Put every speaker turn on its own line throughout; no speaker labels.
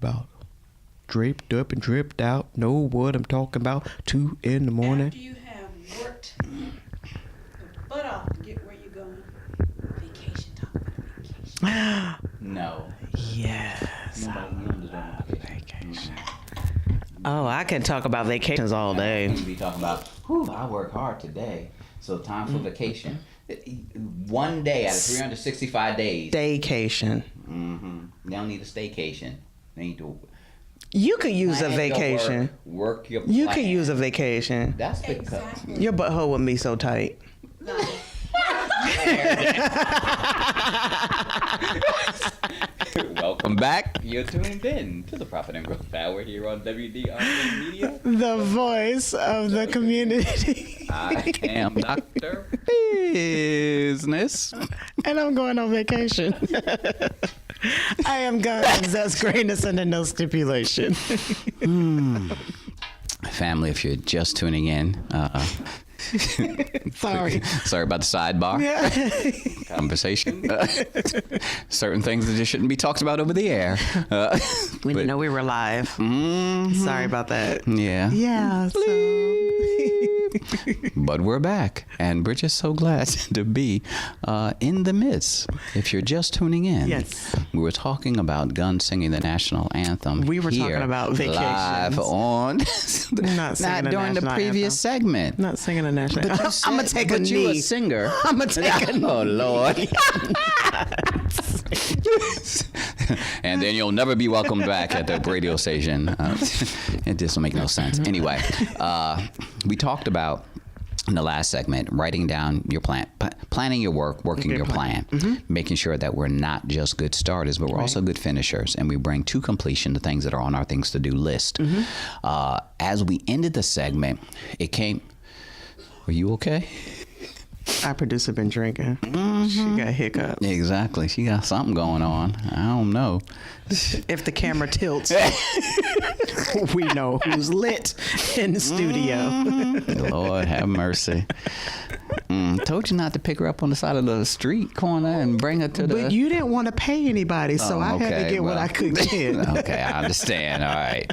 about. Draped up and dripped out. Know what I'm talking about. 2 in the morning.
After you have worked your butt off to get where you're going. Vacation, talk about vacation.
No.
Yes.
Vacation.
Oh, I can talk about vacations all day.
We talking about, whew, I work hard today. So time for vacation. One day out of 365 days.
Staycation.
They don't need a staycation. They need to.
You could use a vacation.
Work your plan.
You could use a vacation.
That's because
Exactly.
Your butthole wouldn't be so tight.
Welcome back. You're tuned in to the Profit and Growth Hour here on WDRBmedia.
The voice of the community.
I am Dr. Business.
And I'm going on vacation. I am guns. That's greatness under no stipulation.
Family, if you're just tuning in,
Sorry.
sorry about the sidebar conversation. Certain things that just shouldn't be talked about over the air.
We didn't know we were live. Sorry about that.
Yeah.
Yeah.
But we're back, and we're just so glad to be in the midst. If you're just tuning in,
yes,
we were talking about Guns singing the national anthem.
We were
here,
talking about vacations.
live on.
Not
during the previous segment.
Not singing the national anthem. I'm gonna take a knee.
You a singer.
I'm gonna take a knee.
Oh Lord. And then you'll never be welcome back at the radio station. It just don't make no sense. Anyway, we talked about in the last segment writing down your plan, planning your work, working your plan, making sure that we're not just good starters, but we're also good finishers, and we bring to completion the things that are on our things to do list. As we ended the segment, it came. Were you okay?
Our producer been drinking. She got hiccups.
Exactly. She got something going on. I don't know.
If the camera tilts, we know who's lit in the studio.
Lord have mercy. Told you not to pick her up on the side of the street corner and bring her to the...
But you didn't want to pay anybody, so I had to get what I could get.
Okay, I understand. All right.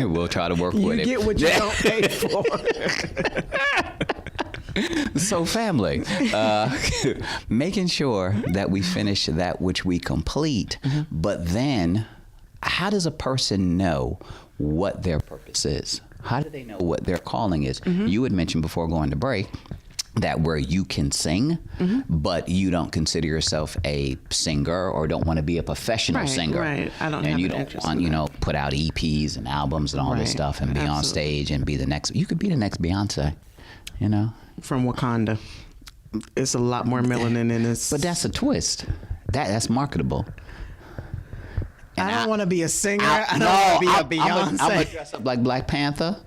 We'll try to work with it.
You get what you don't pay for.
So family, making sure that we finish that which we complete, but then how does a person know what their purpose is? How do they know what their calling is? You had mentioned before going to break that where you can sing, but you don't consider yourself a singer or don't want to be a professional singer.
Right, I don't have
and you
an
don't
interest
want,
in
you
that.
know, put out EPs and albums and all this stuff and be on stage and be the next, you could be the next Beyonce, you know?
From Wakanda. It's a lot more melanin in this.
But that's a twist. That's marketable. And
I don't want to be a singer. I don't
no,
want to be a Beyonce.
I'm gonna dress up like Black Panther,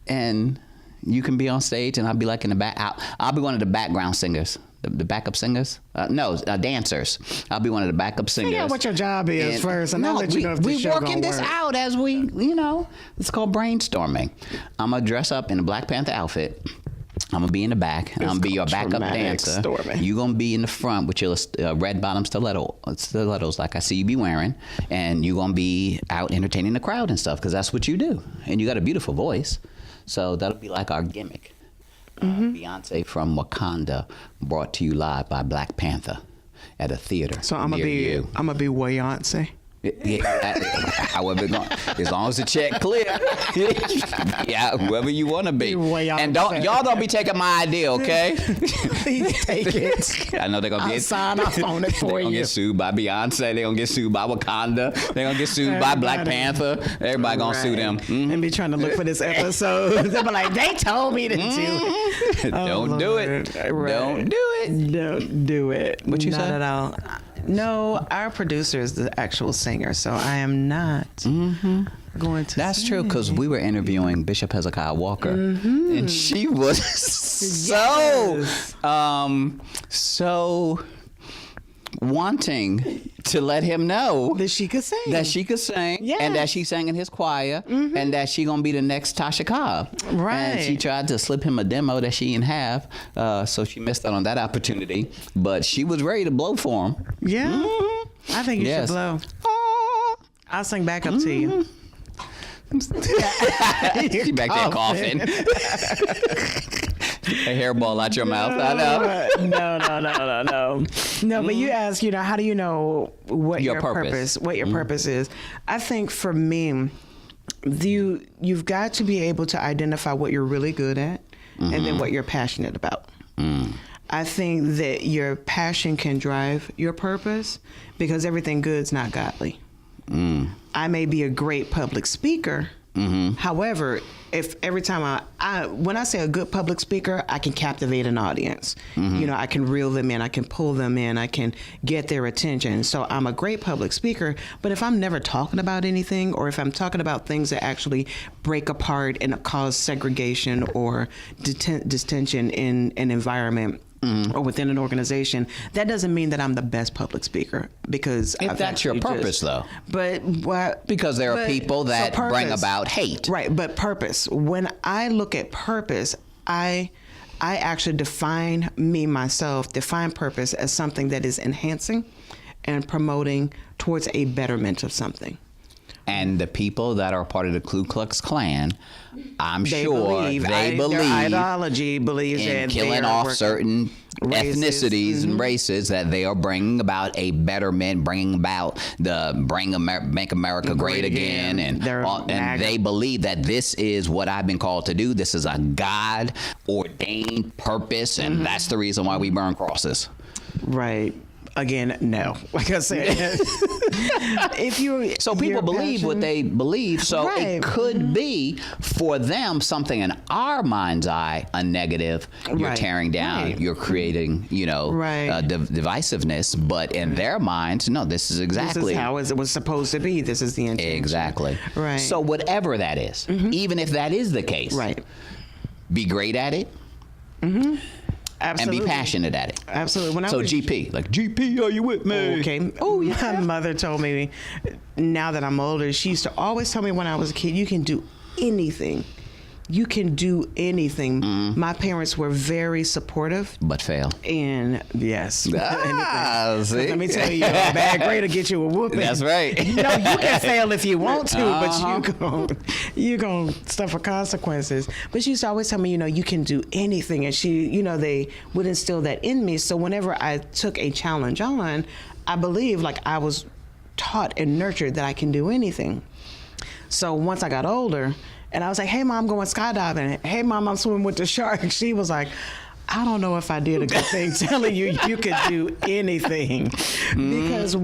and you can be on stage, and I'll be like in the back. I'll be one of the background singers, the backup singers. Dancers. I'll be one of the backup singers.
Figure out what your job is first, and I'll let you know if the show
working this
work.
out as we, you know, it's called brainstorming. I'm gonna dress up in a Black Panther outfit. I'm gonna be in the back, and I'm gonna be your backup dancer. You're gonna be in the front with your red bottom stilettos like I see you be wearing, and you're gonna be out entertaining the crowd and stuff, because that's what you do. And you got a beautiful voice, so that'll be like our gimmick. Beyonce from Wakanda, brought to you live by Black Panther at a theater.
So I'm gonna be Beyonce.
Yeah, however, as long as the check clear. Yeah, whoever you want to be. And y'all don't be taking my idea, okay?
Please take it.
I know they're gonna
I'll sign off on it for
They're gonna get sued by Beyonce. They're gonna get sued by Wakanda. They're gonna get sued by Black Panther. Everybody gonna sue them.
And be trying to look for this episode. They'll be like, they told me to do it.
Don't do it. Don't do it.
Don't do it.
What you
Not
said?
at all. No, our producer is the actual singer, so I am not going to.
That's true, because we were interviewing Bishop Hezekiah Walker, and she was so wanting to let him know
that she could sing,
and that she sang in his choir, and that she gonna be the next Tasha Cobb.
Right.
And she tried to slip him a demo that she didn't have, so she missed out on that opportunity. But she was ready to blow for him.
Yeah. I think you should blow. I'll sing backup to you.
You back there coughing. A hairball out your mouth. I know.
No, but you ask, how do you know what your purpose is? I think for me, you've got to be able to identify what you're really good at and then what you're passionate about. I think that your passion can drive your purpose because everything good's not godly. I may be a great public speaker. However, if every time when I say a good public speaker, I can captivate an audience. I can reel them in, I can pull them in, I can get their attention. So I'm a great public speaker, but if I'm never talking about anything, or if I'm talking about things that actually break apart and cause segregation or distension in an environment, or within an organization, that doesn't mean that I'm the best public speaker, because
if that's your purpose, though.
But what?
Because there are people that bring about hate.
Right, but purpose. When I look at purpose, I actually define purpose as something that is enhancing and promoting towards a betterment of something.
And the people that are part of the Ku Klux Klan, I'm sure they believe
their ideology believes
in
that
killing off certain ethnicities and races, that they are bringing about a betterment, bringing about make America great again, and they believe that this is what I've been called to do. This is a God ordained purpose, and that's the reason why we burn crosses.
Right. Again, no. Like I said,
people believe what they believe, so it could be for them something in our mind's eye a negative. You're tearing down, you're creating, divisiveness, but in their minds, no, this is exactly
how it was supposed to be. This is the intention.
Exactly.
Right.
So whatever that is, even if that is the case, be great at it.
Absolutely.
And be passionate at it.
Absolutely.
GP, are you with me?
Okay. Oh, yeah. My mother told me, now that I'm older, she used to always tell me when I was a kid, you can do anything. You can do anything. My parents were very supportive.
But fail.
And yes.
See?
Let me tell you, a bad grade will get you a whooping.
That's right.
You can fail if you want to, but you're going to suffer consequences. But she used to always tell me, you can do anything. And they would instill that in me. So whenever I took a challenge on, I believe I was taught and nurtured that I can do anything. So once I got older, and I was like, hey, Mom, I'm going skydiving. Hey, Mom, I'm swimming with the shark. She was like, I don't know if I did a good thing telling you could do anything. Because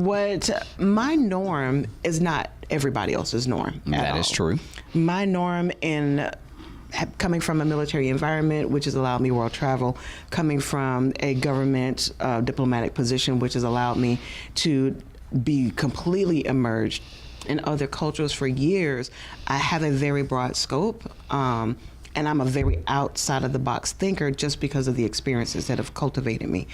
my norm is not everybody else's norm.
That is true.
My norm in coming from a military environment, which has allowed me world travel, coming from a government diplomatic position, which has allowed me to be completely immersed in other cultures for years, I have a very broad scope, and I'm a very outside of the box thinker just because of the experiences that have cultivated me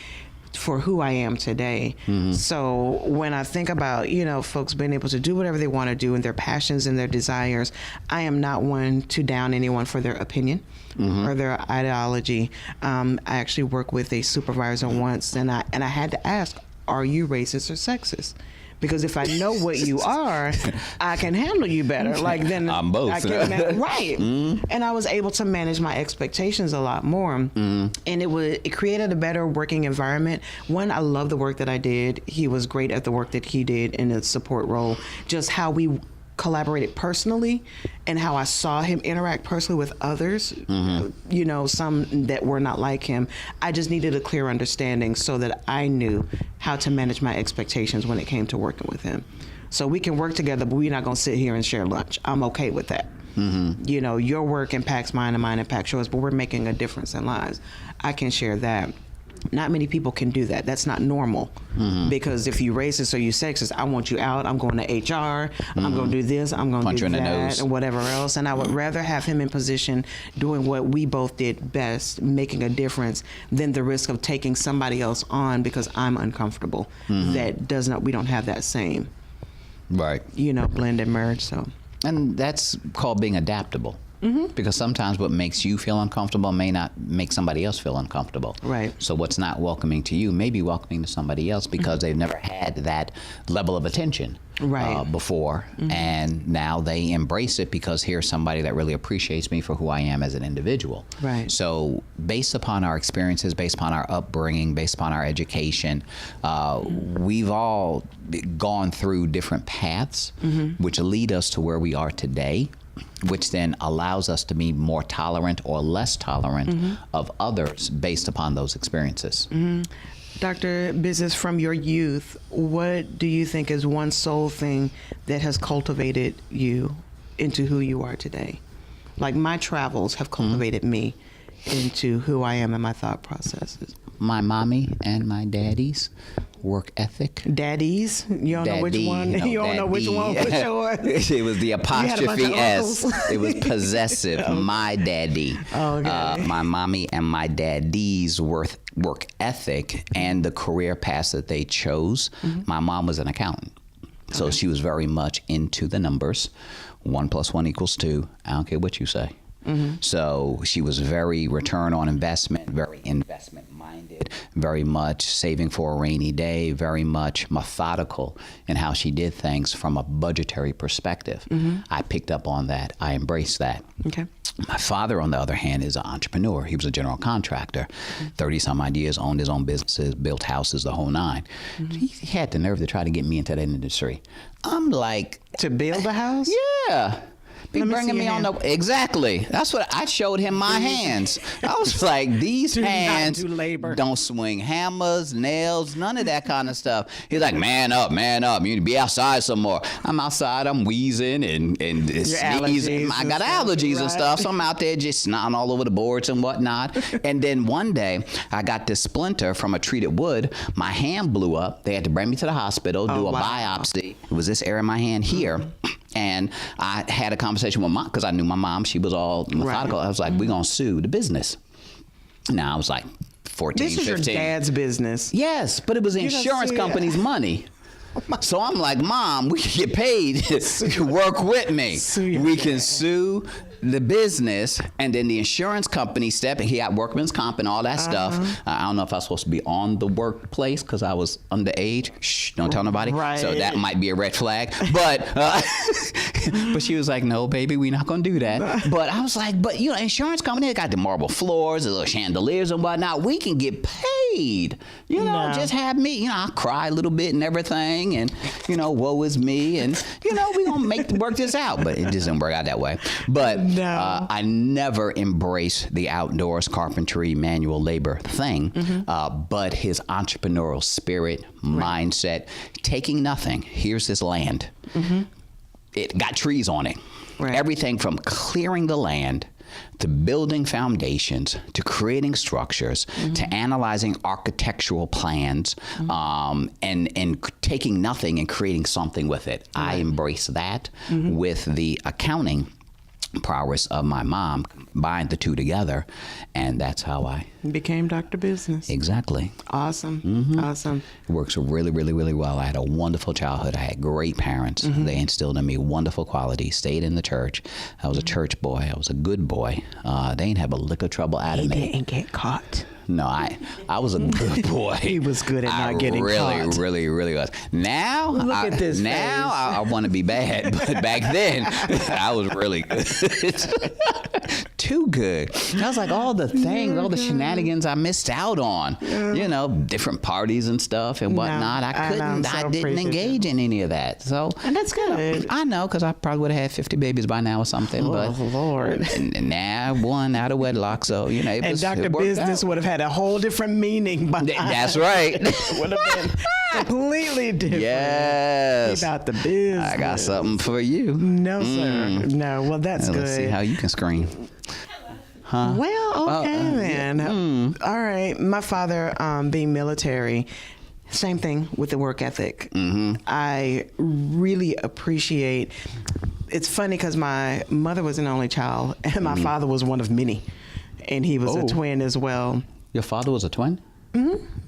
for who I am today. So when I think about, folks being able to do whatever they want to do and their passions and their desires, I am not one to down anyone for their opinion or their ideology. I actually worked with a supervisor once, and I had to ask, are you racist or sexist? Because if I know what you are, I can handle you better.
I'm both.
Right. And I was able to manage my expectations a lot more. And it created a better working environment. One, I love the work that I did. He was great at the work that he did in the support role. Just how we collaborated personally and how I saw him interact personally with others, some that were not like him. I just needed a clear understanding so that I knew how to manage my expectations when it came to working with him. So we can work together, but we're not going to sit here and share lunch. I'm okay with that. Your work impacts mine and mine impacts yours, but we're making a difference in lives. I can share that. Not many people can do that. That's not normal. Because if you racist or you sexist, I want you out. I'm going to HR. I'm going to do this. I'm going to do that and whatever else. And I would rather have him in position doing what we both did best, making a difference, than the risk of taking somebody else on because I'm uncomfortable. We don't have that same, blend and merge. So,
and that's called being adaptable. Because sometimes what makes you feel uncomfortable may not make somebody else feel uncomfortable.
Right.
So what's not welcoming to you may be welcoming to somebody else because they've never had that level of attention. before, and now they embrace it because here's somebody that really appreciates me for who I am as an individual.
Right.
So based upon our experiences, based upon our upbringing, based upon our education, we've all gone through different paths, which lead us to where we are today, which then allows us to be more tolerant or less tolerant of others based upon those experiences.
Dr. Bizness, from your youth, what do you think is one sole thing that has cultivated you into who you are today? Like, my travels have cultivated me into who I am and my thought processes.
My mommy and my daddy's work ethic.
Daddies? You don't know which one?
No,
you don't know which one for sure?
It was the apostrophe S. It was possessive. My daddy.
Oh, okay.
My mommy and my daddy's work ethic and the career paths that they chose. My mom was an accountant. So she was very much into the numbers. 1 + 1 = 2. I don't care what you say. So she was very return on investment, very investment minded, very much saving for a rainy day, very much methodical in how she did things from a budgetary perspective. I picked up on that. I embraced that.
Okay.
My father, on the other hand, is an entrepreneur. He was a general contractor, 30-some odd years, owned his own businesses, built houses, the whole nine. He had the nerve to try to get me into that industry. I'm like...
To build a house?
Yeah. Be bringing me on the... Exactly. That's what I showed him my hands. I was like, these hands don't swing hammers, nails, none of that kind of stuff. He's like, man up, man up. You need to be outside some more. I'm outside, I'm wheezing and sneezing. I got allergies and stuff, so I'm out there just snotting all over the boards and whatnot. And then one day, I got this splinter from a treated wood. My hand blew up. They had to bring me to the hospital, do a biopsy. It was this area in my hand here. And I had a conversation with mom because I knew my mom. She was all methodical. I was like, we're going to sue the business. Now, I was like 14, 15.
This is your dad's business.
Yes, but it was the insurance company's money. So I'm like, Mom, we can get paid to work with me. We can sue the business, and then the insurance company step in. He had workman's comp and all that stuff. I don't know if I was supposed to be on the workplace because I was underage. Shh, don't tell nobody.
Right.
So that might be a red flag. But but she was like, no, baby, we're not going to do that. But I was like, but, you know, insurance company, they got the marble floors, the little chandeliers and whatnot. We can get paid. You know, just have me. You know, I cry a little bit and everything. And, you know, woe is me. And, you know, we're going to work this out. But it just didn't work out that way. But I never embraced the outdoors carpentry, manual labor thing. But his entrepreneurial spirit, mindset, taking nothing. Here's this land. It got trees on it. Everything from clearing the land to building foundations, to creating structures, to analyzing architectural plans, and taking nothing and creating something with it. I embrace that with the accounting prowess of my mom, combined the two together, and that's how I
became Dr. Bizness.
Exactly.
Awesome. Awesome.
It works really, really, really well. I had a wonderful childhood. I had great parents. They instilled in me wonderful qualities. Stayed in the church. I was a church boy. I was a good boy. They didn't have a lick of trouble out of me.
He didn't get caught.
No, I was a good boy.
He was good at not getting caught.
Really was. Now,
look at this
now I want to be bad, but back then I was really good. Too good. I was like, all the things, all the shenanigans I missed out on. You know, different parties and stuff and whatnot. I didn't engage in any of that. So,
and that's good.
You know, I know, because I probably would have had 50 babies by now or something.
Oh,
but
Lord.
And now one out of wedlock. So, you know,
and Dr. Bizness would have had a whole different meaning behind
That's right.
It would have been completely different.
Yes.
About the business.
I got something for you.
No, sir. No. Well, that's good.
Let's see how you can scream. Huh?
Well, okay then. All right. My father, being military, same thing with the work ethic. I really appreciate. It's funny because my mother was an only child, and my father was one of many, and he was a twin as well.
Your father was a twin?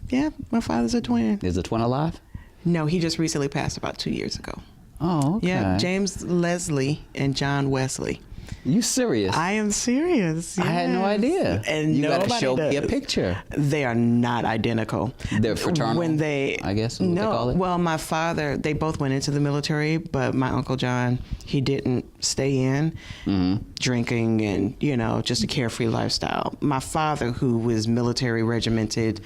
Yeah, my father's a twin.
Is the twin alive?
No, he just recently passed about 2 years ago.
Oh, okay.
Yeah, James Leslie and John Wesley.
You serious?
I am serious.
I had no
yes.
idea.
And
you got to
nobody
show me a
does.
picture.
They are not identical.
They're fraternal.
When they,
I guess is what they call it.
Well, my father, they both went into the military, but my Uncle John, he didn't stay in, drinking and, just a carefree lifestyle. My father, who was military regimented,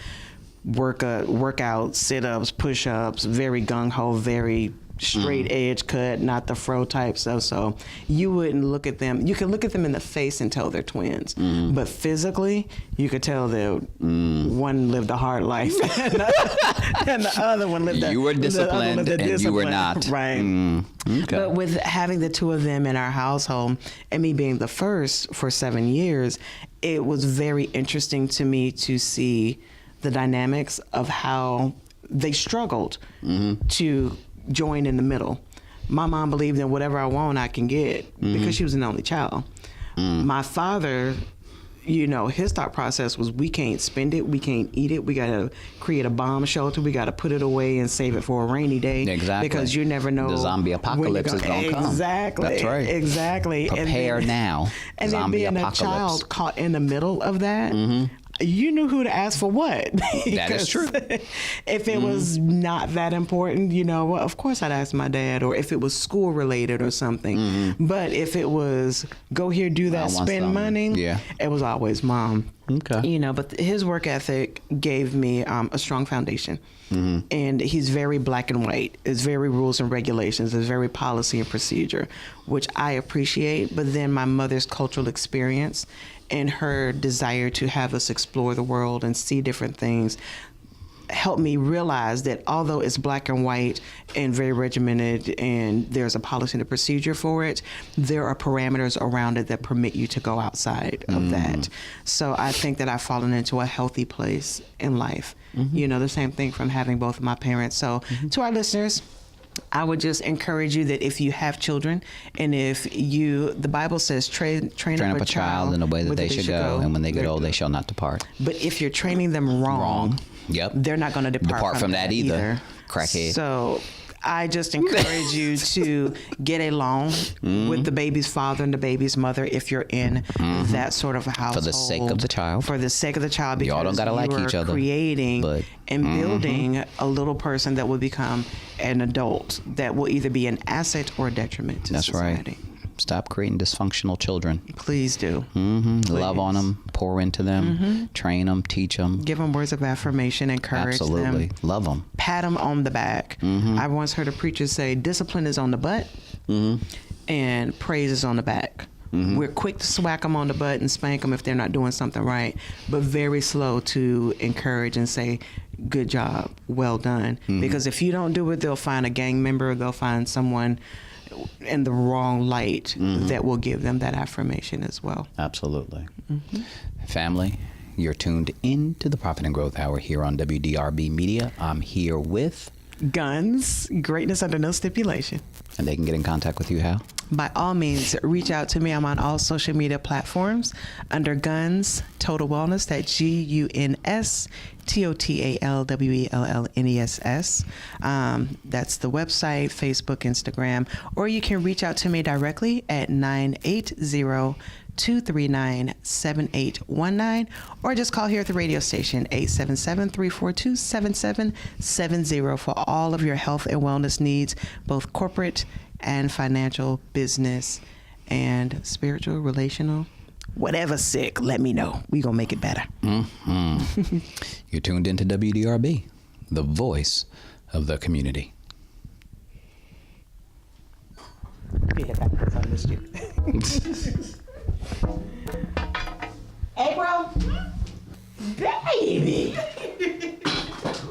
workout, sit-ups, push-ups, very gung-ho, very straight edge cut, not the fro type stuff. So you wouldn't look at them. You can look at them in the face and tell they're twins, but physically, you could tell that one lived a hard life and the other one lived.
You were disciplined and you were not.
Right.
Okay.
But with having the two of them in our household and me being the first for 7 years, it was very interesting to me to see the dynamics of how they struggled to join in the middle. My mom believed in whatever I want, I can get because she was an only child. My father, his thought process was we can't spend it, we can't eat it, we got to create a bomb shelter, we got to put it away and save it for a rainy day.
Exactly.
Because you never know.
The zombie apocalypse is going to come.
Exactly.
That's right.
Exactly.
Prepare now.
And
Zombie
then being
apocalypse.
a child caught in the middle of that, you knew who to ask for what.
That is true.
If it was not that important, well, of course I'd ask my dad, or if it was school related or something. But if it was go here, do that, spend money, it was always mom.
Okay.
But his work ethic gave me a strong foundation. And he's very black and white. It's very rules and regulations. It's very policy and procedure, which I appreciate. But then my mother's cultural experience and her desire to have us explore the world and see different things helped me realize that although it's black and white and very regimented and there's a policy and a procedure for it, there are parameters around it that permit you to go outside of that. So I think that I've fallen into a healthy place in life. The same thing from having both of my parents. So to our listeners, I would just encourage you that if you have children and the Bible says train up a child
in the way that they should go, and when they get old, they shall not depart.
But if you're training them wrong.
Yep.
They're not going to depart from that either.
Crackhead.
So I just encourage you to get along with the baby's father and the baby's mother if you're in that sort of a household.
For the sake of the child.
For the sake of the child, because
y'all don't gotta like each other.
Creating and building a little person that will become an adult that will either be an asset or a detriment to society.
Right. Stop creating dysfunctional children.
Please do.
Please. Love on them, pour into them, train them, teach them.
Give them words of affirmation, encourage them.
Absolutely. Love them.
Pat them on the back. I once heard a preacher say, discipline is on the butt and praise is on the back. We're quick to swack them on the butt and spank them if they're not doing something right, but very slow to encourage and say, good job, well done. Because if you don't do it, they'll find a gang member, they'll find someone in the wrong light that will give them that affirmation as well.
Absolutely. Family, you're tuned into the Profit and Growth Hour here on WDRB Media. I'm here with
Guns, greatness under no stipulation.
And they can get in contact with you how?
By all means, reach out to me. I'm on all social media platforms under Guns Total Wellness. That's GUNS TOTALWELLNESS. That's the website, Facebook, Instagram, or you can reach out to me directly at 980-239-7819, or just call here at the radio station, 877-342-7770 for all of your health and wellness needs, both corporate and financial, business, and spiritual, relational. Whatever sick, let me know. We gonna make it better.
You're tuned into WDRB, the voice of the community.
You hit that because I missed you. April, baby.